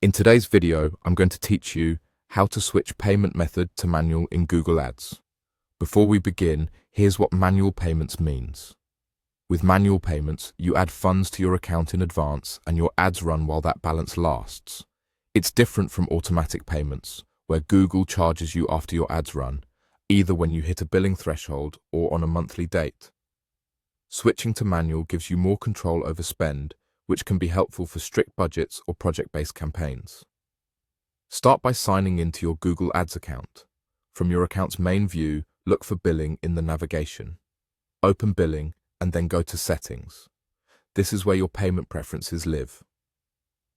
In today's video, I'm going to teach you how to switch payment method to manual in Google Ads. Before we begin, here's what manual payments means. With manual payments, you add funds to your account in advance and your ads run while that balance lasts. It's different from automatic payments, where Google charges you after your ads run, either when you hit a billing threshold or on a monthly date. Switching to manual gives you more control over spend, which can be helpful for strict budgets or project-based campaigns. Start by signing into your Google Ads account. From your account's main view, look for Billing in the navigation. Open Billing and then go to Settings. This is where your payment preferences live.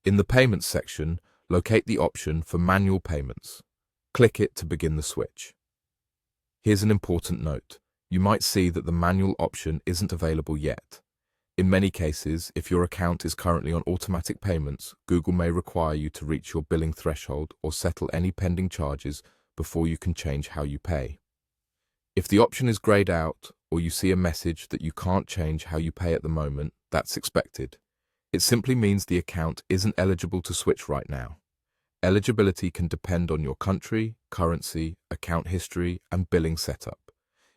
In the Payments section, locate the option for Manual Payments. Click it to begin the switch. Here's an important note. You might see that the manual option isn't available yet. In many cases, if your account is currently on automatic payments, Google may require you to reach your billing threshold or settle any pending charges before you can change how you pay. If the option is grayed out or you see a message that you can't change how you pay at the moment, that's expected. It simply means the account isn't eligible to switch right now. Eligibility can depend on your country, currency, account history, and billing setup.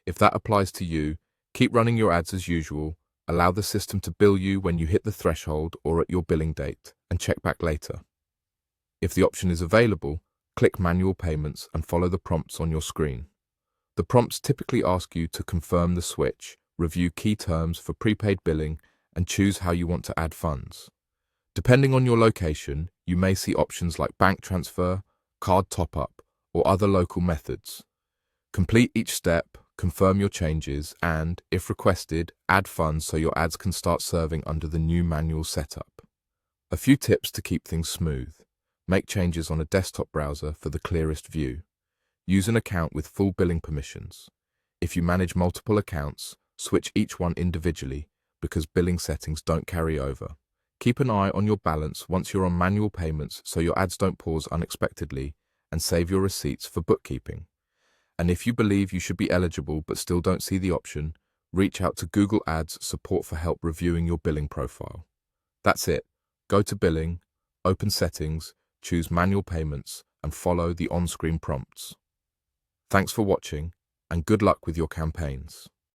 If that applies to you, keep running your ads as usual. Allow the system to bill you when you hit the threshold or at your billing date, and check back later. If the option is available, click Manual Payments and follow the prompts on your screen. The prompts typically ask you to confirm the switch, review key terms for prepaid billing, and choose how you want to add funds. Depending on your location, you may see options like bank transfer, card top-up, or other local methods. Complete each step, confirm your changes, and, if requested, add funds so your ads can start serving under the new manual setup. A few tips to keep things smooth. Make changes on a desktop browser for the clearest view. Use an account with full billing permissions. If you manage multiple accounts, switch each one individually because billing settings don't carry over. Keep an eye on your balance once you're on manual payments so your ads don't pause unexpectedly, and save your receipts for bookkeeping. And if you believe you should be eligible but still don't see the option, reach out to Google Ads support for help reviewing your billing profile. That's it. Go to Billing, open Settings, choose Manual Payments, and follow the on-screen prompts. Thanks for watching, and good luck with your campaigns.